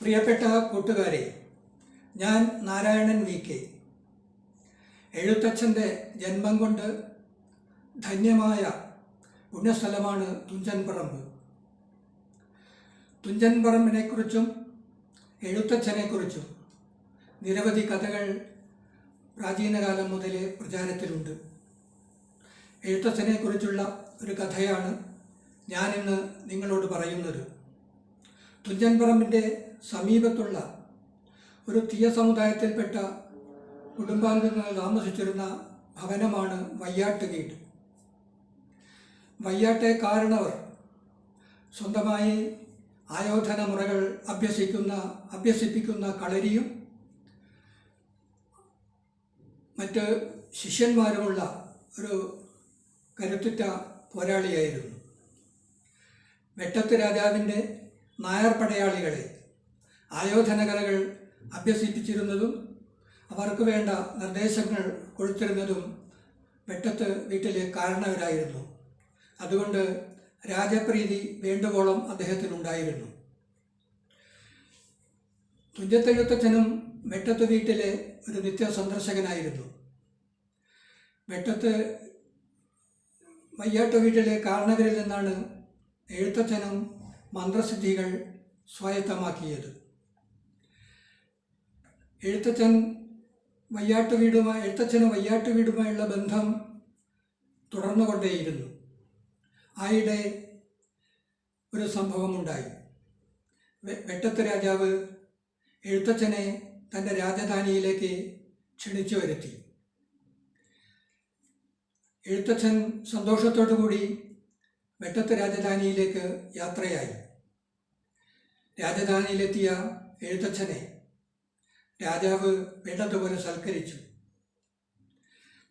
പ്രിയപ്പെട്ട കൂട്ടുകാരെ, ഞാൻ നാരായണൻ VK. എഴുത്തച്ഛൻ്റെ ജന്മം കൊണ്ട് ധന്യമായ പുണ്യസ്ഥലമാണ് തുഞ്ചൻപറമ്പ്. തുഞ്ചൻപറമ്പിനെക്കുറിച്ചും എഴുത്തച്ഛനെക്കുറിച്ചും നിരവധി കഥകൾ പ്രാചീനകാലം മുതലേ പ്രചാരത്തിലുണ്ട്. എഴുത്തച്ഛനെക്കുറിച്ചുള്ള ഒരു കഥയാണ് ഞാനിന്ന് നിങ്ങളോട് പറയുന്നത്. തുഞ്ചൻപറമ്പിൻ്റെ സമീപത്തുള്ള ഒരു തീയ സമുദായത്തിൽപ്പെട്ട കുടുംബാംഗങ്ങൾ താമസിച്ചിരുന്ന ഭവനമാണ് വയ്യാട്ട് വീട്. വയ്യാട്ടെ കാരണവർ സ്വന്തമായി ആയോധന മുറകൾ അഭ്യസിപ്പിക്കുന്ന കളരിയും മറ്റ് ശിഷ്യന്മാരുമുള്ള ഒരു കരുത്തുറ്റ പോരാളിയായിരുന്നു. വെട്ടത്ത് രാജാവിൻ്റെ നായർ പടയാളികളെ ആയോധന കലകൾ അഭ്യസിപ്പിച്ചിരുന്നതും അവർക്ക് വേണ്ട നിർദ്ദേശങ്ങൾ കൊടുത്തിരുന്നതും വെട്ടത്ത് വീട്ടിലെ കാരണവരായിരുന്നു. അതുകൊണ്ട് രാജപ്രീതി വേണ്ടുവോളം അദ്ദേഹത്തിനുണ്ടായിരുന്നു. തുഞ്ചത്തെഴുത്തച്ഛനും വെട്ടത്ത് വീട്ടിലെ ഒരു നിത്യ സന്ദർശകനായിരുന്നു. വെട്ടത്ത് വയ്യാട്ട് വീട്ടിലെ കാരണവരിൽ നിന്നാണ് എഴുത്തച്ഛനും മന്ത്രസിദ്ധികൾ സ്വായത്തമാക്കിയത്. എഴുത്തച്ഛന് വയ്യാട്ട് വീടുമായുള്ള ബന്ധം തുടർന്നുകൊണ്ടേയിരുന്നു. ആയിടെ ഒരു സംഭവമുണ്ടായി. വെട്ടത്ത് രാജാവ് എഴുത്തച്ഛനെ തൻ്റെ രാജധാനിയിലേക്ക് ക്ഷണിച്ചു വരുത്തി. എഴുത്തച്ഛൻ സന്തോഷത്തോടു കൂടി വെട്ടത്ത് രാജധാനിയിലേക്ക് യാത്രയായി. രാജധാനിയിലെത്തിയ എഴുത്തച്ഛനെ രാജാവ് വേണ്ടതുപോലെ സൽക്കരിച്ചു.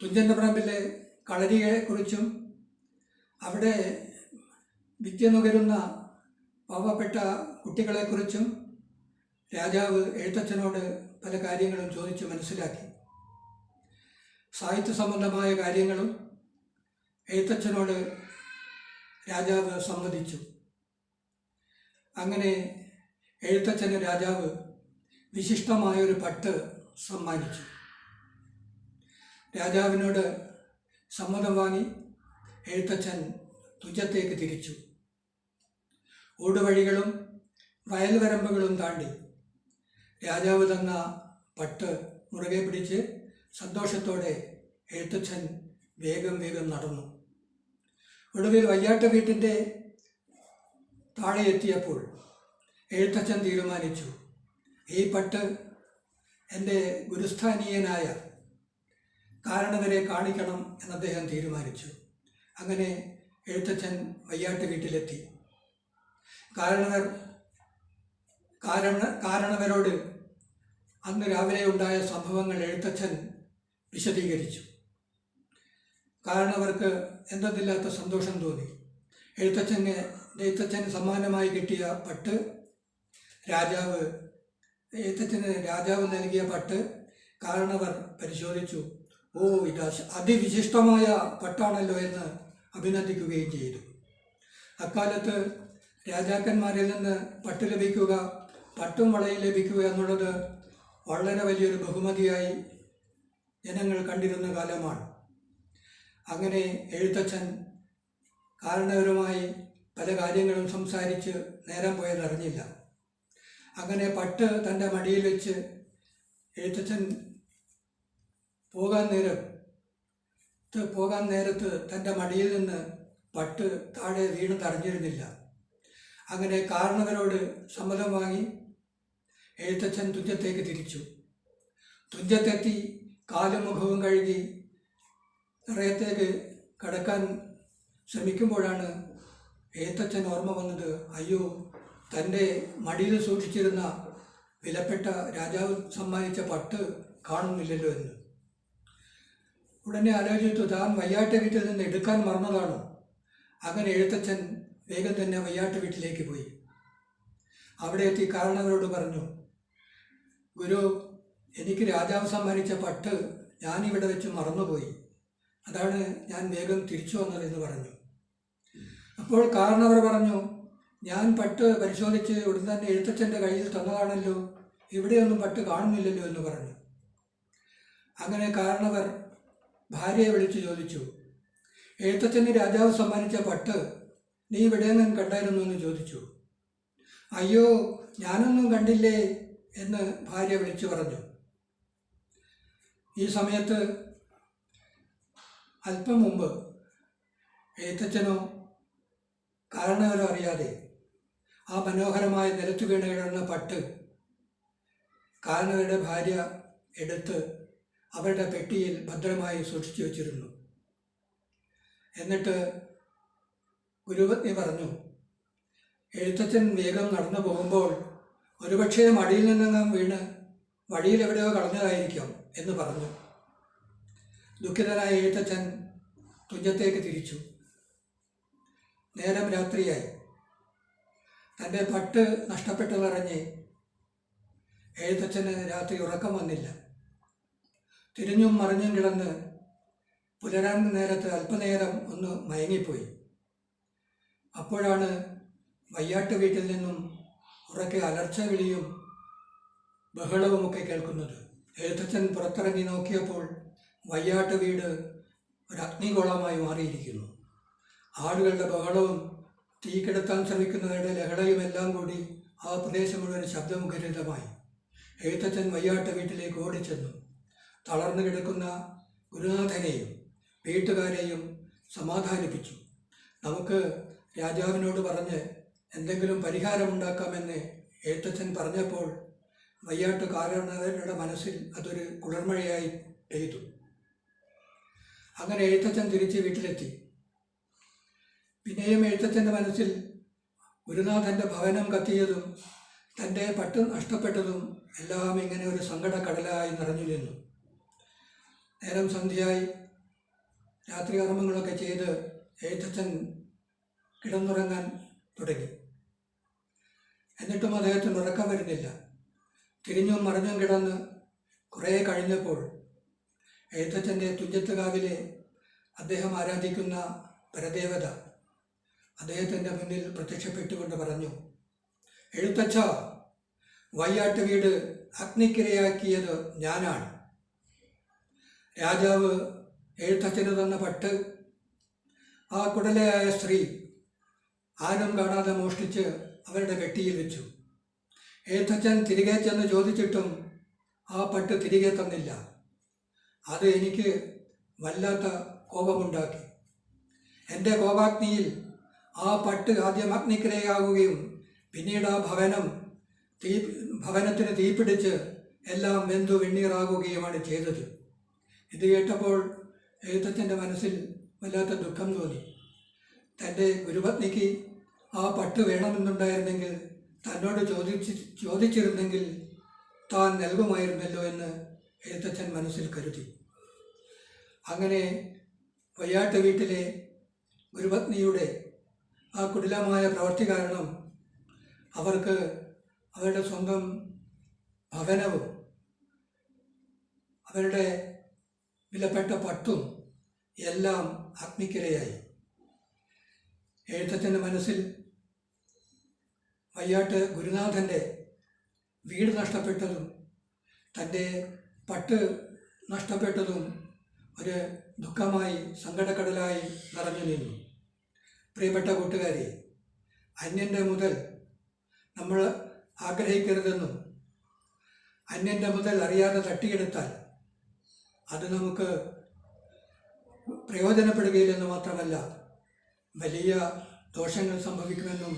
തുഞ്ചൻപറമ്പിലെ കളരിയെക്കുറിച്ചും അവിടെ വിദ്യ നുകരുന്ന പാവപ്പെട്ട കുട്ടികളെക്കുറിച്ചും രാജാവ് എഴുത്തച്ഛനോട് പല കാര്യങ്ങളും ചോദിച്ച് മനസ്സിലാക്കി. സാഹിത്യ സംബന്ധമായ കാര്യങ്ങളും എഴുത്തച്ഛനോട് രാജാവ് സമ്മതിച്ചു. അങ്ങനെ എഴുത്തച്ഛന് രാജാവ് വിശിഷ്ടമായൊരു പട്ട് സമ്മാനിച്ചു. രാജാവിനോട് സമ്മതം വാങ്ങി എഴുത്തച്ഛൻ തുഞ്ചത്തേക്ക് തിരിച്ചു. ഊടുവഴികളും വയൽവരമ്പുകളും താണ്ടി രാജാവ് തന്ന പട്ട് മുറുകെ പിടിച്ച് സന്തോഷത്തോടെ എഴുത്തച്ഛൻ വേഗം നടന്നു. ഒടുവിൽ വയ്യാട്ട് വീട്ടിൻ്റെ താഴെ എത്തിയപ്പോൾ എഴുത്തച്ഛൻ തീരുമാനിച്ചു, ഈ പട്ട് എൻ്റെ ഗുരുസ്ഥാനീയനായ കാരണവരെ കാണിക്കണം എന്ന് അദ്ദേഹം തീരുമാനിച്ചു. അങ്ങനെ എഴുത്തച്ഛൻ വയ്യാട്ട് വീട്ടിലെത്തി. കാരണവരോട് അന്ന് രാവിലെ ഉണ്ടായ സംഭവങ്ങൾ എഴുത്തച്ഛൻ വിശദീകരിച്ചു. കാരണവർക്ക് എന്തെന്നില്ലാത്ത സന്തോഷം തോന്നി. എഴുത്തച്ഛന് സമ്മാനമായി കിട്ടിയ പട്ട് രാജാവ് നൽകിയ പട്ട് കാരണവർ പരിശോധിച്ചു. ഇത് അതിവിശിഷ്ടമായ പട്ടാണല്ലോ എന്ന് അഭിനന്ദിക്കുകയും ചെയ്തു. അക്കാലത്ത് രാജാക്കന്മാരിൽ നിന്ന് പട്ട് ലഭിക്കുക, പട്ടും വളയും ലഭിക്കുക എന്നുള്ളത് വളരെ വലിയൊരു ബഹുമതിയായി ജനങ്ങൾ കണ്ടിരുന്ന കാലമാണ്. അങ്ങനെ എഴുത്തച്ഛൻ കാരണവരുമായി പല കാര്യങ്ങളും സംസാരിച്ച് നേരം പോയതറിഞ്ഞില്ല. അങ്ങനെ പട്ട് തൻ്റെ മടിയിൽ വെച്ച് എഴുത്തച്ഛൻ പോകാൻ നേരത്ത് തൻ്റെ മടിയിൽ നിന്ന് പട്ട് താഴെ വീണതറിഞ്ഞിരുന്നില്ല. അങ്ങനെ കാരണവരോട് സമ്മതം വാങ്ങി എഴുത്തച്ഛൻ തുഞ്ചത്തേക്ക് തിരിച്ചു. തുഞ്ചത്തെത്തി കാലും മുഖവും കഴുകി നിറയത്തേക്ക് കടക്കാൻ ശ്രമിക്കുമ്പോഴാണ് എഴുത്തച്ഛൻ ഓർമ്മ വന്നത്, അയ്യോ, തൻ്റെ മടിയിൽ സൂക്ഷിച്ചിരുന്ന വിലപ്പെട്ട രാജാവ് സമ്മാനിച്ച പട്ട് കാണുന്നില്ലല്ലോ എന്ന്. ഉടനെ ആലോചിച്ചു, താൻ വയ്യാട്ട് വീട്ടിൽ നിന്ന് എടുക്കാൻ മറന്നതാണോ? അങ്ങനെ എഴുത്തച്ഛൻ വേഗം തന്നെ വയ്യാട്ട് വീട്ടിലേക്ക് പോയി. അവിടെ എത്തി കാരണവരോട് പറഞ്ഞു, ഗുരു, എനിക്ക് രാജാവ് സമ്മാനിച്ച പട്ട് ഞാനിവിടെ വെച്ച് മറന്നുപോയി. അതാണ് ഞാൻ വേഗം തിരിച്ചു വന്നതെന്ന് പറഞ്ഞു. അപ്പോൾ കാരണവർ പറഞ്ഞു, ഞാൻ പട്ട് പരിശോധിച്ച് ഉടൻ തന്നെ എഴുത്തച്ഛൻ്റെ കയ്യിൽ തന്നതാണല്ലോ, ഇവിടെയൊന്നും പട്ട് കാണുന്നില്ലല്ലോ എന്ന് പറഞ്ഞു. അങ്ങനെ കാരണവർ ഭാര്യയെ വിളിച്ചു ചോദിച്ചു, എഴുത്തച്ഛന് രാജാവ് സമ്മാനിച്ച പട്ട് നീ ഇവിടെയെങ്കിലും കണ്ടായിരുന്നു എന്ന് ചോദിച്ചു. അയ്യോ, ഞാനൊന്നും കണ്ടില്ലേ എന്ന് ഭാര്യ വിളിച്ചു പറഞ്ഞു. ഈ സമയത്ത് അല്പം മുമ്പ് എഴുത്തച്ഛനോ കാരണവരോ അറിയാതെ ആ മനോഹരമായ നിലത്തു വീണ് കിടന്ന പട്ട് കാരണവരുടെ ഭാര്യ എടുത്ത് അവരുടെ പെട്ടിയിൽ ഭദ്രമായി സൂക്ഷിച്ചു വച്ചിരുന്നു. എന്നിട്ട് ഗുരുപത്നി പറഞ്ഞു, എഴുത്തച്ഛൻ വേഗം നടന്നു പോകുമ്പോൾ ഒരുപക്ഷെ മടിയിൽ നിന്നെങ്ങാൻ വീണ് വഴിയിൽ എവിടെയോ കളഞ്ഞതായിരിക്കാം എന്ന് പറഞ്ഞു. ദുഃഖിതനായ എഴുത്തച്ഛൻ തുഞ്ചത്തേക്ക് തിരിച്ചു. നേരം രാത്രിയായി. തൻ്റെ പട്ട് നഷ്ടപ്പെട്ടതറിഞ്ഞ് എഴുത്തച്ഛന് രാത്രി ഉറക്കം വന്നില്ല. തിരിഞ്ഞും മറിഞ്ഞും കിടന്ന് പുലരാൻ നേരത്ത് അല്പനേരം ഒന്ന് മയങ്ങിപ്പോയി. അപ്പോഴാണ് വയ്യാട്ട് വീട്ടിൽ നിന്നും ഉറക്കെ അലർച്ച വിളിയും ബഹളവുമൊക്കെ കേൾക്കുന്നത്. എഴുത്തച്ഛൻ പുറത്തിറങ്ങി നോക്കിയപ്പോൾ വയ്യാട്ട് വീട് ഒരു അഗ്നിഗോളമായി മാറിയിരിക്കുന്നു. ആടുകളുടെ ബഹളവും തീ കെടുത്താൻ ശ്രമിക്കുന്നവരുടെ ലഹളയുമെല്ലാം കൂടി ആ പ്രദേശം മുഴുവൻ ശബ്ദമുഖരിതമായി. എഴുത്തച്ഛൻ വയ്യാട്ട് വീട്ടിലേക്ക് ഓടിച്ചെന്നു. തളർന്നു കിടക്കുന്ന ഗുരുനാഥനെയും വീട്ടുകാരെയും സമാധാനിപ്പിച്ചു. നമുക്ക് രാജാവിനോട് പറഞ്ഞ് എന്തെങ്കിലും പരിഹാരമുണ്ടാക്കാമെന്ന് എഴുത്തച്ഛൻ പറഞ്ഞപ്പോൾ വയ്യാട്ട് കാരണവരുടെ മനസ്സിൽ അതൊരു കുളിർമഴയായി പെയ്തു. അങ്ങനെ എഴുത്തച്ഛൻ തിരിച്ച് വീട്ടിലെത്തി. പിന്നെയും എഴുത്തച്ഛൻ്റെ മനസ്സിൽ ഗുരുനാഥൻ്റെ ഭവനം കത്തിയതും തൻ്റെ പട്ട് നഷ്ടപ്പെട്ടതും എല്ലാം ഇങ്ങനെ ഒരു സങ്കടക്കടലായി നിറഞ്ഞു നിന്നു. നേരം സന്ധ്യയായി. രാത്രി കർമ്മങ്ങളൊക്കെ ചെയ്ത് എഴുത്തച്ഛൻ കിടന്നുറങ്ങാൻ തുടങ്ങി. എന്നിട്ടും അദ്ദേഹത്തിന് ഉറക്കം വരുന്നില്ല. തിരിഞ്ഞും മറിഞ്ഞും കിടന്ന് കുറേ കഴിഞ്ഞപ്പോൾ എഴുത്തച്ഛൻ്റെ തുഞ്ചത്തുകാവിലെ അദ്ദേഹം ആരാധിക്കുന്ന പരദേവത അദ്ദേഹത്തിൻ്റെ മുന്നിൽ പ്രത്യക്ഷപ്പെട്ടുകൊണ്ട് പറഞ്ഞു, എഴുത്തച്ഛ, വയ്യാട്ട് വീട് അഗ്നിക്കിരയാക്കിയത് ഞാനാണ്. രാജാവ് എഴുത്തച്ഛന് തന്ന പട്ട് ആ കുടലയായ സ്ത്രീ ആരും കാണാതെ മോഷ്ടിച്ച് അവരുടെ പെട്ടിയിൽ വെച്ചു. എഴുത്തച്ഛൻ തിരികെ ചെന്ന് ചോദിച്ചിട്ടും ആ പട്ട് തിരികെ തന്നില്ല. അത് എനിക്ക് വല്ലാത്ത കോപമുണ്ടാക്കി. എൻ്റെ കോപാഗ്നിയിൽ ആ പട്ട് ആദ്യം അഗ്നിക്കിരയാകുകയും പിന്നീട് ആ ഭവനത്തിന് തീപിടിച്ച് എല്ലാം വെന്തു വെണ്ണീറാകുകയുമാണ് ചെയ്തത്. ഇത് കേട്ടപ്പോൾ എഴുത്തച്ഛൻ്റെ മനസ്സിൽ വല്ലാത്ത ദുഃഖം തോന്നി. തൻ്റെ ഗുരുപത്നിക്ക് ആ പട്ട് വേണമെന്നുണ്ടായിരുന്നെങ്കിൽ തന്നോട് ചോദിച്ചിരുന്നെങ്കിൽ താൻ നൽകുമായിരുന്നല്ലോ എന്ന് എഴുത്തച്ഛൻ മനസ്സിൽ കരുതി. അങ്ങനെ വയ്യാട്ട് വീട്ടിലെ ഗുരുപത്നിയുടെ ആ കുടിലമായ പ്രവൃത്തി കാരണം അവർക്ക് അവരുടെ സ്വന്തം ഭവനവും അവരുടെ വിലപ്പെട്ട പട്ടും എല്ലാം അഗ്നിക്കിരയായി. എഴുത്തച്ഛൻ്റെ മനസ്സിൽ വയ്യാട്ട് ഗുരുനാഥൻ്റെ വീട് നഷ്ടപ്പെട്ടതും തൻ്റെ പട്ട് നഷ്ടപ്പെട്ടതും ഒരു ദുഃഖമായി സങ്കടക്കടലായി നിറഞ്ഞു നിന്നു. പ്രിയപ്പെട്ട കൂട്ടുകാരെ, അന്യൻ്റെ മുതൽ നമ്മൾ ആഗ്രഹിക്കരുതെന്നും അന്യൻ്റെ മുതൽ അറിയാതെ തട്ടിയെടുത്താൽ അത് നമുക്ക് പ്രയോജനപ്പെടുകയില്ലെന്ന് മാത്രമല്ല വലിയ ദോഷങ്ങൾ സംഭവിക്കുമെന്നും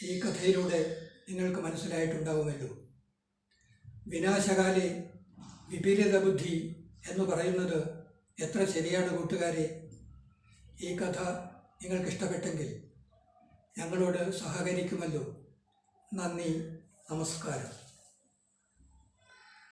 ഈ കഥയിലൂടെ നിങ്ങൾക്ക് മനസ്സിലായിട്ടുണ്ടാവുമല്ലോ. വിനാശകാലേ വിപരീത ബുദ്ധി എന്ന് പറയുന്നത് എത്ര ശരിയാണ് കൂട്ടുകാരെ. ഈ കഥ നിങ്ങൾക്കിഷ്ടപ്പെട്ടെങ്കിൽ ഞങ്ങളോട് സഹകരിക്കുമല്ലോ. നന്ദി, നമസ്കാരം.